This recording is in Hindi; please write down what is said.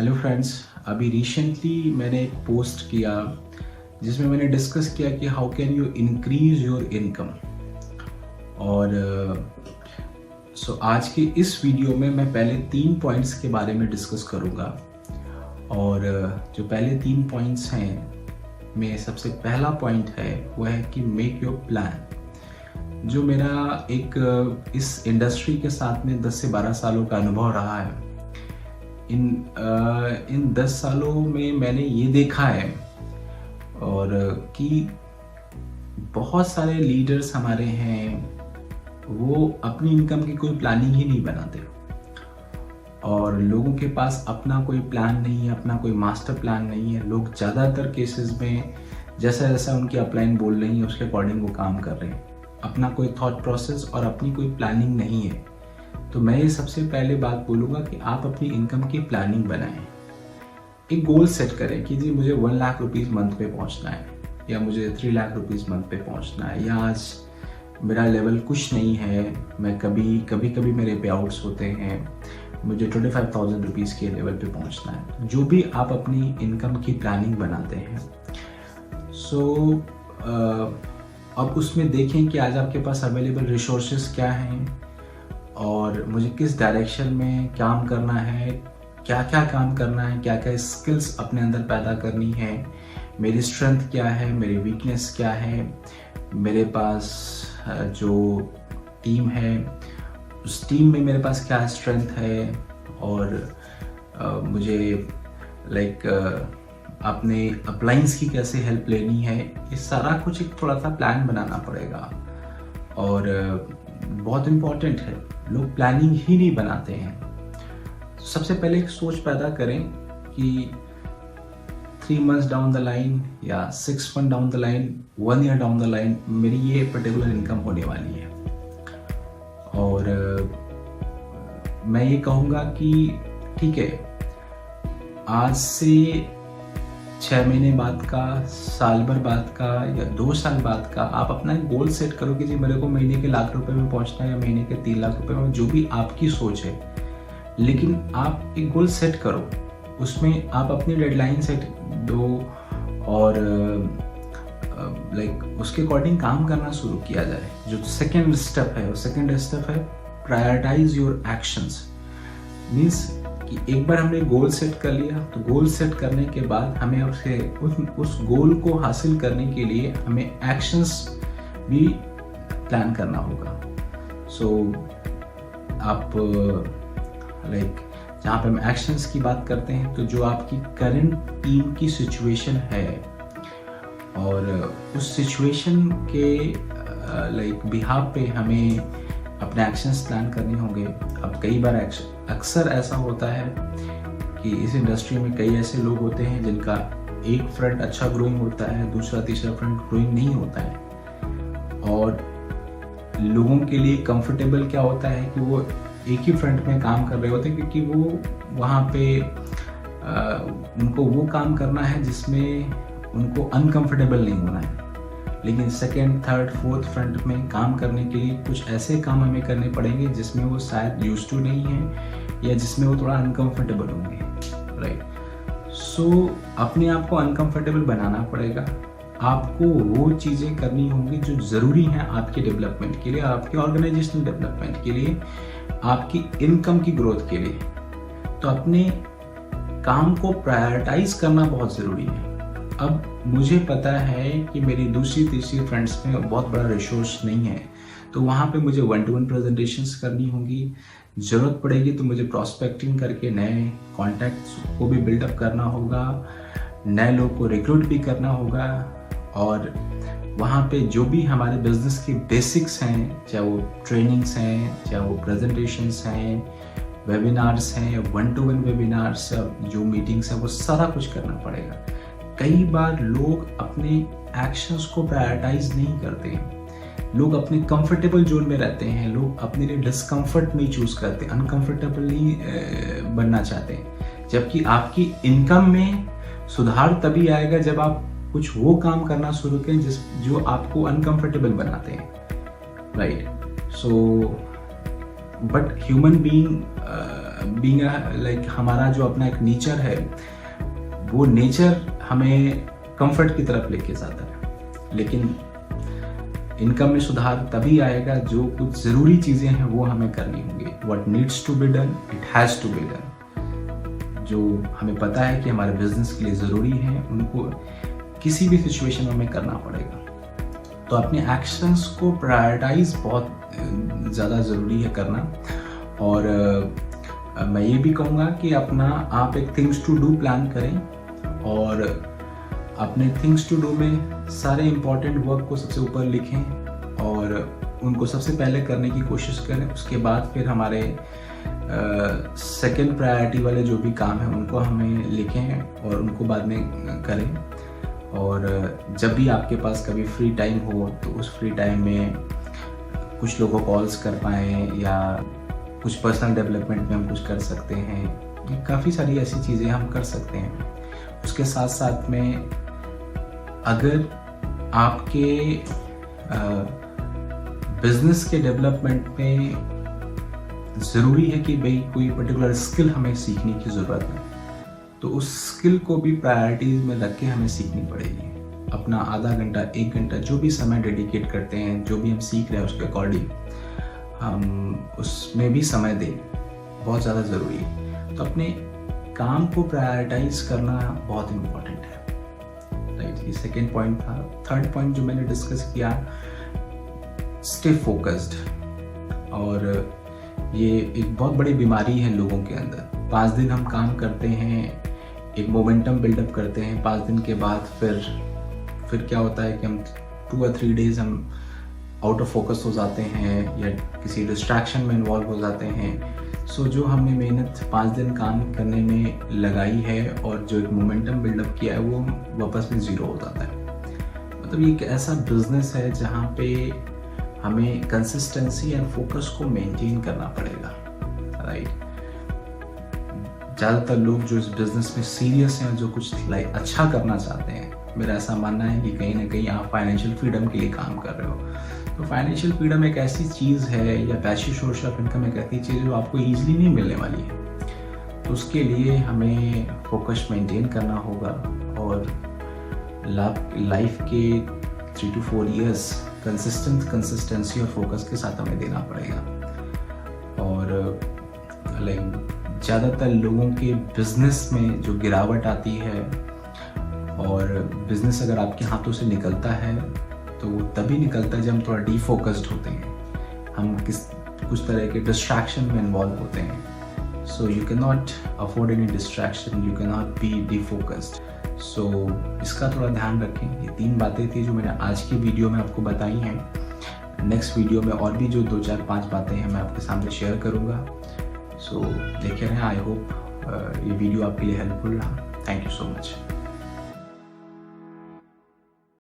हेलो फ्रेंड्स, अभी रिसेंटली मैंने एक पोस्ट किया जिसमें मैंने डिस्कस किया कि how can you increase your income. और आज के इस वीडियो में मैं पहले 3 पॉइंट्स के बारे में डिस्कस करूँगा। और जो पहले 3 पॉइंट्स हैं में सबसे पहला पॉइंट है वो है कि मेक योर प्लान। जो मेरा एक इस इंडस्ट्री के साथ में 10 से 12 सालों का अनुभव रहा है, इन 10 सालों में मैंने ये देखा है और कि बहुत सारे लीडर्स हमारे हैं, वो अपनी इनकम की कोई प्लानिंग ही नहीं बनाते और लोगों के पास अपना कोई प्लान नहीं है, अपना कोई मास्टर प्लान नहीं है। लोग ज़्यादातर केसेस में जैसा जैसा उनकी अपलाइन बोल रही है उसके अकॉर्डिंग वो काम कर रहे हैं। अपना कोई थॉट प्रोसेस और अपनी कोई प्लानिंग नहीं है। तो मैं ये सबसे पहले बात बोलूँगा कि आप अपनी इनकम की प्लानिंग बनाएं। एक गोल सेट करें कि जी मुझे 1 लाख रुपीज़ मंथ पे पहुंचना है, या मुझे 3 लाख रुपीज़ मंथ पे पहुंचना है, या आज मेरा लेवल कुछ नहीं है, मैं कभी मेरे पे आउट्स होते हैं, मुझे 25,000 रुपीज़ के लेवल पे पहुंचना है। जो भी आप अपनी इनकम की प्लानिंग बनाते हैं, अब उसमें देखें कि आज आपके पास अवेलेबल रिसोर्सेज क्या हैं और मुझे किस डायरेक्शन में काम करना है, क्या क्या काम करना है, क्या क्या स्किल्स अपने अंदर पैदा करनी है, मेरी स्ट्रेंथ क्या है, मेरी वीकनेस क्या है, मेरे पास जो टीम है उस टीम में मेरे पास क्या स्ट्रेंथ है, और मुझे अपने अपलाइंस की कैसे हेल्प लेनी है। ये सारा कुछ एक थोड़ा सा प्लान बनाना पड़ेगा। और बहुत इम्पॉर्टेंट है, लोग प्लानिंग ही नहीं बनाते हैं। सबसे पहले एक सोच पैदा करें कि 3 मंथ्स डाउन द लाइन या 6 month down the line, 1 year down the line मेरी ये पर्टिकुलर इनकम होने वाली है। और मैं ये कहूँगा कि ठीक है, आज से 6 महीने बाद का, साल भर बाद का या 2 साल बाद का आप अपना एक गोल सेट करो कि जी मेरे को महीने के 1 लाख रुपए में पहुंचना है या महीने के 3 लाख रुपए में, जो भी आपकी सोच है। लेकिन आप एक गोल सेट करो, उसमें आप अपनी डेडलाइन सेट दो और उसके अकॉर्डिंग काम करना शुरू किया जाए। जो सेकेंड स्टेप है, वो सेकेंड स्टेप है प्रायोरिटाइज योर एक्शंस। मीन्स कि एक बार हमने गोल सेट कर लिया, तो गोल सेट करने के बाद हमें उस गोल को हासिल करने के लिए हमें एक्शंस भी प्लान करना होगा। आप जहाँ पे हम एक्शंस की बात करते हैं, तो जो आपकी करंट टीम की सिचुएशन है और उस सिचुएशन के बिहाफ पे हमें अपने एक्शंस प्लान करने होंगे। अब कई बार अक्सर ऐसा होता है कि इस इंडस्ट्री में कई ऐसे लोग होते हैं जिनका एक फ्रंट अच्छा ग्रोइंग होता है, दूसरा तीसरा फ्रंट ग्रोइंग नहीं होता है। और लोगों के लिए कंफर्टेबल क्या होता है कि वो एक ही फ्रंट में काम कर रहे होते हैं, क्योंकि वो वहाँ पे उनको वो काम करना है जिसमें उनको अनकंफर्टेबल नहीं होना है। लेकिन सेकेंड, थर्ड, फोर्थ फ्रंट में काम करने के लिए कुछ ऐसे काम हमें करने पड़ेंगे जिसमें वो शायद यूज्ड टू नहीं है या जिसमें वो थोड़ा अनकंफर्टेबल होंगे, राइट। अपने आप को अनकंफर्टेबल बनाना पड़ेगा। आपको वो चीज़ें करनी होंगी जो ज़रूरी हैं आपके डेवलपमेंट के लिए, आपके ऑर्गेनाइजेशनल डेवलपमेंट के लिए, आपकी इनकम की ग्रोथ के लिए। तो अपने काम को प्रायोरिटाइज करना बहुत ज़रूरी है। अब मुझे पता है कि मेरी दूसरी तीसरी फ्रेंड्स में बहुत बड़ा रिसोर्स नहीं है, तो वहाँ पे मुझे 1-to-1 प्रेजेंटेशंस करनी होगी। ज़रूरत पड़ेगी तो मुझे प्रॉस्पेक्टिंग करके नए कॉन्टैक्ट्स को भी बिल्डअप करना होगा, नए लोग को रिक्रूट भी करना होगा। और वहाँ पे जो भी हमारे बिजनेस के बेसिक्स हैं, चाहे वो ट्रेनिंग्स हैं, चाहे वो प्रेजेंटेशंस हैं, वेबिनार्स हैं, 1-to-1 वेबिनार्स, जो मीटिंग्स हैं, वो सारा कुछ करना पड़ेगा। कई बार लोग अपने एक्शंस को प्रायोरिटाइज नहीं करते हैं। लोग अपने कंफर्टेबल जोन में रहते हैं, लोग अपने लिए डिस्कम्फर्ट नहीं चूज करते, अनकंफर्टेबल नहीं बनना चाहते हैं। जबकि आपकी इनकम में सुधार तभी आएगा जब आप कुछ वो काम करना शुरू करें जो आपको अनकंफर्टेबल बनाते हैं, right. But human being being like हमारा जो अपना एक नेचर है, वो नेचर हमें कंफर्ट की तरफ लेके जाता है। लेकिन इनकम में सुधार तभी आएगा जो कुछ ज़रूरी चीज़ें हैं वो हमें करनी होंगी। What needs to be done it has to be done. जो हमें पता है कि हमारे बिजनेस के लिए ज़रूरी है, उनको किसी भी सिचुएशन में हमें करना पड़ेगा। तो अपने एक्शंस को प्रायोरिटाइज बहुत ज़्यादा ज़रूरी है करना। और मैं ये भी कहूँगा कि आप एक थिंग्स टू डू प्लान करें और अपने थिंग्स टू डू में सारे इम्पॉर्टेंट वर्क को सबसे ऊपर लिखें और उनको सबसे पहले करने की कोशिश करें। उसके बाद फिर हमारे सेकंड प्रायोरिटी वाले जो भी काम हैं उनको हमें लिखें और उनको बाद में करें। और जब भी आपके पास कभी फ्री टाइम हो तो उस फ्री टाइम में कुछ लोगों को कॉल्स कर पाएँ या कुछ पर्सनल डेवलपमेंट में हम कुछ कर सकते हैं। काफ़ी सारी ऐसी चीज़ें हम कर सकते हैं। उसके साथ साथ में अगर आपके बिजनेस के डेवलपमेंट में ज़रूरी है कि भाई कोई पर्टिकुलर स्किल हमें सीखने की ज़रूरत है, तो उस स्किल को भी प्रायोरिटीज़ में रख के हमें सीखनी पड़ेगी। अपना आधा घंटा 1 घंटा जो भी समय डेडिकेट करते हैं, जो भी हम सीख रहे हैं उसके अकॉर्डिंग हम उसमें भी समय दें, बहुत ज़्यादा ज़रूरी है। तो अपने काम को प्रायोरिटाइज करना बहुत इम्पोर्टेंट है, राइट। ये सेकेंड पॉइंट था। थर्ड पॉइंट जो मैंने डिस्कस किया, स्टे फोकस्ड। और ये एक बहुत बड़ी बीमारी है लोगों के अंदर। 5 दिन हम काम करते हैं, एक मोमेंटम बिल्डअप करते हैं, 5 दिन के बाद फिर क्या होता है कि हम 2 or 3 डेज हम आउट ऑफ फोकस हो जाते हैं या किसी डिस्ट्रैक्शन में इन्वॉल्व हो जाते हैं। सो जो हमने मेहनत 5 दिन काम करने में लगाई है और जो एक मोमेंटम बिल्डअप किया है वो वापस में ज़ीरो हो जाता है। मतलब ये एक ऐसा बिजनेस है जहाँ पे हमें कंसिस्टेंसी एंड फोकस को मेंटेन करना पड़ेगा, राइट। ज़्यादातर लोग जो इस बिज़नेस में सीरियस हैं, जो कुछ अच्छा करना चाहते हैं, मेरा ऐसा मानना है कि कहीं ना कहीं आप फाइनेंशियल फ्रीडम के लिए काम कर रहे हो। तो फाइनेंशियल फ्रीडम एक ऐसी चीज़ है या पैसिव सोर्स ऑफ इनकम एक ऐसी चीज़ जो आपको ईजिली नहीं मिलने वाली है। तो उसके लिए हमें फोकस मेंटेन करना होगा और लाइफ के 3 to 4 years कंसिस्टेंसी और फोकस के साथ हमें देना पड़ेगा। और ज़्यादातर लोगों के बिजनेस में जो गिरावट आती है और बिजनेस अगर आपके हाथों से निकलता है तो वो तभी निकलता है जब हम थोड़ा डीफोकस्ड होते हैं, हम कुछ तरह के डिस्ट्रैक्शन में इन्वॉल्व होते हैं। So you can not afford any distraction, you can not be defocused. So इसका थोड़ा ध्यान रखें। ये 3 बातें थी जो मैंने आज की वीडियो में आपको बताई हैं। नेक्स्ट वीडियो में और भी जो 2, 4, 5 बातें हैं मैं आपके सामने शेयर करूँगा। सो देखे रहें। आई होप ये वीडियो आपके लिए हेल्पफुल रहा। Thank you so much.